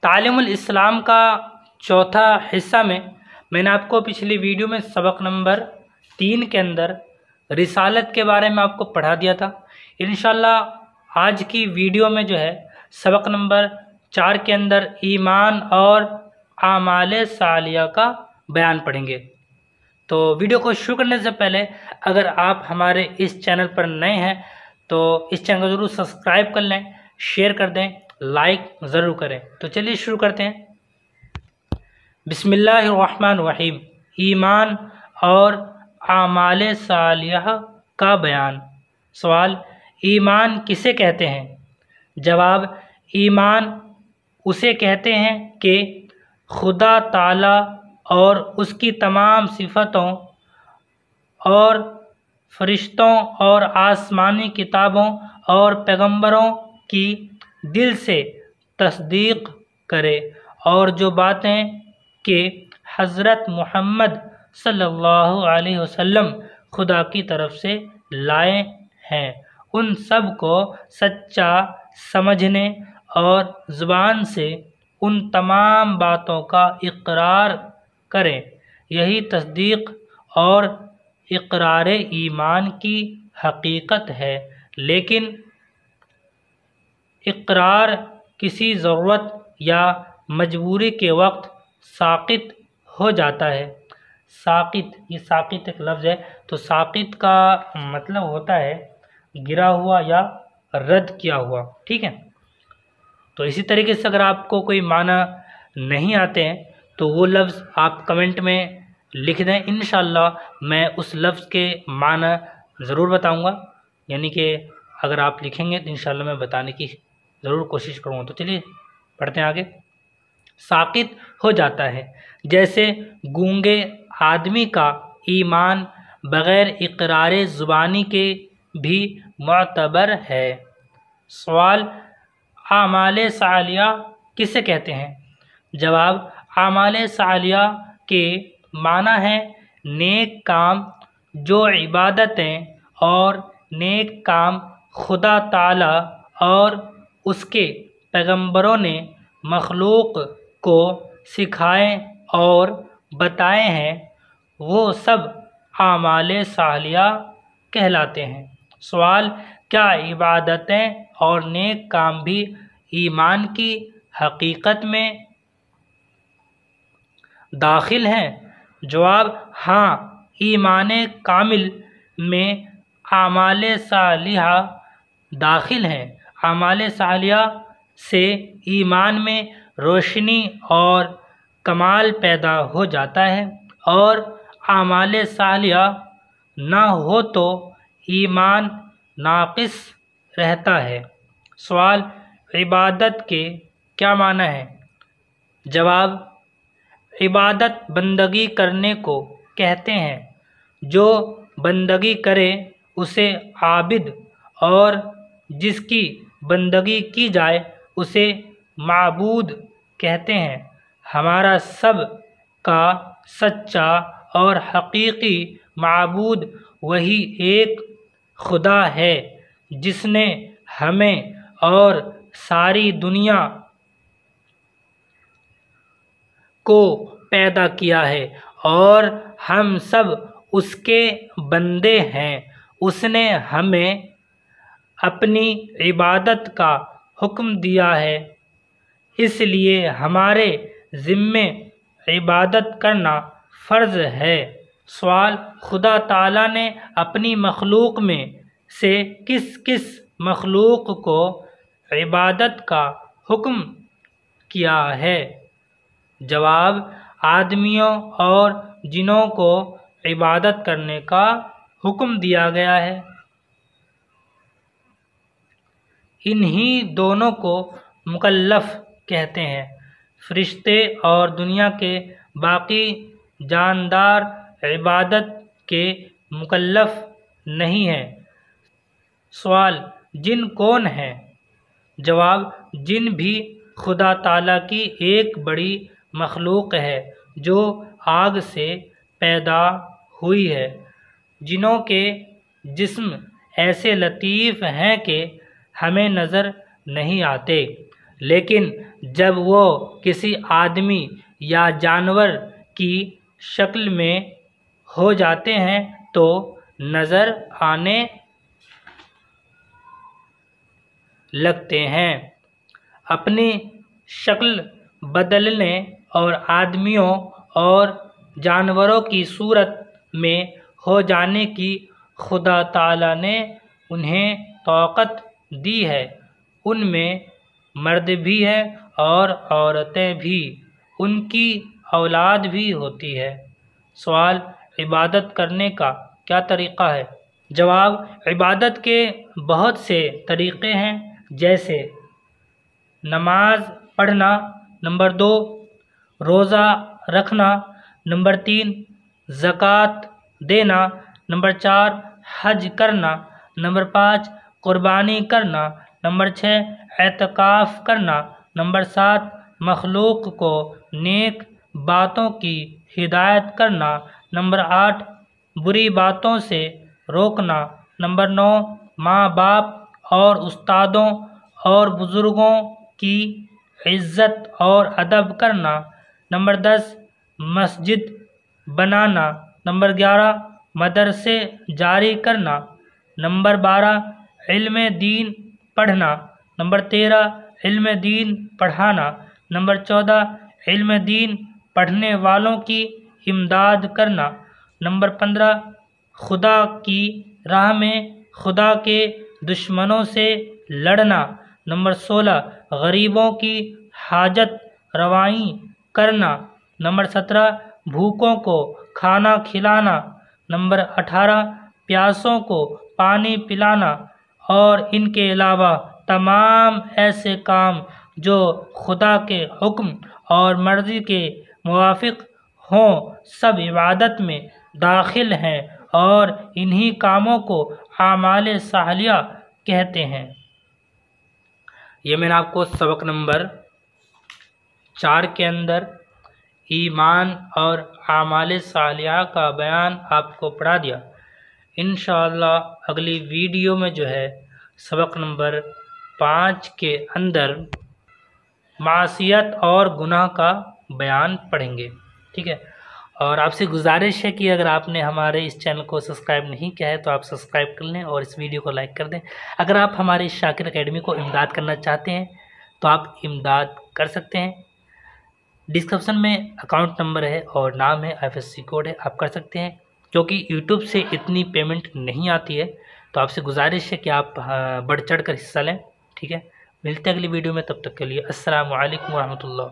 तालीमुल इस्लाम का चौथा हिस्सा में मैंने आपको पिछली वीडियो में सबक नंबर 3 के अंदर रिसालत के बारे में आपको पढ़ा दिया था। इंशाल्लाह आज की वीडियो में जो है सबक नंबर 4 के अंदर ईमान और आमाले सालिया का बयान पढ़ेंगे। तो वीडियो को शुरू करने से पहले अगर आप हमारे इस चैनल पर नए हैं तो इस चैनल को ज़रूर सब्सक्राइब कर लें, शेयर कर दें, लाइक ज़रूर करें। तो चलिए शुरू करते हैं। बिस्मिल्लाहिर्रहमानिर्रहीम। ईमान और आमाले सालिह का बयान। सवाल, ईमान किसे कहते हैं? जवाब, ईमान उसे कहते हैं कि खुदा ताला और उसकी तमाम सिफ़तों और फरिश्तों और आसमानी किताबों और पैगंबरों की दिल से तस्दीक करे और जो बातें कि हज़रत मुहम्मद सल्लल्लाहु अलैहि वसल्लम खुदा की तरफ से लाए हैं उन सब को सच्चा समझने और ज़ुबान से उन तमाम बातों का इकरार करें। यही तस्दीक और इकरार ईमान की हकीकत है। लेकिन इकरार किसी ज़रूरत या मजबूरी के वक्त साक़ित हो जाता है। साक़ित, ये साक़ित एक लफ्ज़ है। तो साक़ित का मतलब होता है गिरा हुआ या रद्द किया हुआ। ठीक है। तो इसी तरीके से अगर आपको कोई माना नहीं आते हैं तो वो लफ्ज़ आप कमेंट में लिख दें। इंशाअल्लाह मैं उस लफ्ज़ के माना ज़रूर बताऊंगा, यानी कि अगर आप लिखेंगे तो इंशाअल्लाह मैं बताने की ज़रूर कोशिश करूँगा। तो चलिए पढ़ते हैं आगे। साक़ित हो जाता है, जैसे गूंगे आदमी का ईमान बग़ैर इक़रार ज़ुबानी के भी मुअतबर है। सवाल, आमाले सालिया किसे कहते हैं? जवाब, आमाले सालिया के माना है नेक काम, जो इबादतें और नेक काम खुदा ताला और उसके पैगंबरों ने मखलूक को सिखाए और बताए हैं, वो सब आमाले सालिया कहलाते हैं। सवाल, क्या इबादतें और नेक काम भी ईमान की हकीकत में दाखिल हैं? जवाब, हाँ, ईमान कामिल में आमाले सालिहा दाखिल हैं। आमाले सालिहा से ईमान में रोशनी और कमाल पैदा हो जाता है और आमाले सालिहा ना हो तो ईमान नाक़िस रहता है। सवाल, इबादत के क्या माना है? जवाब, इबादत बंदगी करने को कहते हैं। जो बंदगी करे उसे आबिद और जिसकी बंदगी की जाए उसे माबूद कहते हैं। हमारा सब का सच्चा और हकीकी माबूद वही एक खुदा है जिसने हमें और सारी दुनिया को पैदा किया है और हम सब उसके बंदे हैं। उसने हमें अपनी इबादत का हुक्म दिया है, इसलिए हमारे ज़िम्मे इबादत करना फ़र्ज़ है। सवाल, खुदा ताला ने अपनी मखलूक में से किस किस मखलूक को इबादत का हुक्म किया है? जवाब, आदमियों और जिनों को इबादत करने का हुक्म दिया गया है। इन्हीं दोनों को मुकल्लफ़ कहते हैं। फरिश्ते और दुनिया के बाकी जानदार इबादत के मुकल्लफ़ नहीं हैं। सवाल, जिन कौन हैं? जवाब, जिन भी खुदा ताला की एक बड़ी मखलूक है जो आग से पैदा हुई है। जिनों के जिस्म ऐसे लतीफ़ हैं कि हमें नज़र नहीं आते, लेकिन जब वो किसी आदमी या जानवर की शक्ल में हो जाते हैं तो नज़र आने लगते हैं। अपनी शक्ल बदलने और आदमियों और जानवरों की सूरत में हो जाने की खुदा ताला ने उन्हें तौक़त दी है। उनमें मर्द भी है और औरतें भी, उनकी औलाद भी होती है। सवाल, इबादत करने का क्या तरीक़ा है? जवाब, इबादत के बहुत से तरीक़े हैं, जैसे नमाज पढ़ना, नंबर 2 रोज़ा रखना, नंबर 3 ज़कात देना, नंबर 4 हज करना, नंबर 5 कुर्बानी करना, नंबर 6 एतकाफ़ करना, नंबर 7 मखलूक को नेक बातों की हिदायत करना, नंबर 8 बुरी बातों से रोकना, नंबर 9 माँ बाप और उस्तादों और बुज़ुर्गों की इज़्ज़त और अदब करना, नंबर 10 मस्जिद बनाना, नंबर 11 मदरसे जारी करना, नंबर 12 इल्म दीन पढ़ना, नंबर 13 इल्म दीन पढ़ाना, नंबर 14 इल्म दीन पढ़ने वालों की इमदाद करना, नंबर 15 खुदा की राह में खुदा के दुश्मनों से लड़ना, नंबर 16 गरीबों की हाजत रवाई करना, नंबर 17 भूखों को खाना खिलाना, नंबर 18 प्यासों को पानी पिलाना, और इनके अलावा तमाम ऐसे काम जो खुदा के हुक्म और मर्ज़ी के मुवाफ़िक़ हों सब इबादत में दाखिल हैं और इन्हीं कामों को आमाल सालिहा कहते हैं। ये मैंने आपको सबक नंबर 4 के अंदर ईमान और आमाल सालिहा का बयान आपको पढ़ा दिया। इंशाअल्लाह अगली वीडियो में जो है सबक नंबर 5 के अंदर मासियत और गुनाह का बयान पढ़ेंगे। ठीक है, और आपसे गुजारिश है कि अगर आपने हमारे इस चैनल को सब्सक्राइब नहीं किया है तो आप सब्सक्राइब कर लें और इस वीडियो को लाइक कर दें। अगर आप हमारे शाकिर एकेडमी को इमदाद करना चाहते हैं तो आप इमदाद कर सकते हैं। डिस्क्रिप्शन में अकाउंट नंबर है और नाम है, IFSC कोड है, आप कर सकते हैं। क्योंकि यूट्यूब से इतनी पेमेंट नहीं आती है तो आपसे गुजारिश है कि आप बढ़ चढ़ कर हिस्सा लें। ठीक है, मिलते हैं अगली वीडियो में, तब तक के लिए अस्सलामु अलैकुम व रहमतुल्लाह।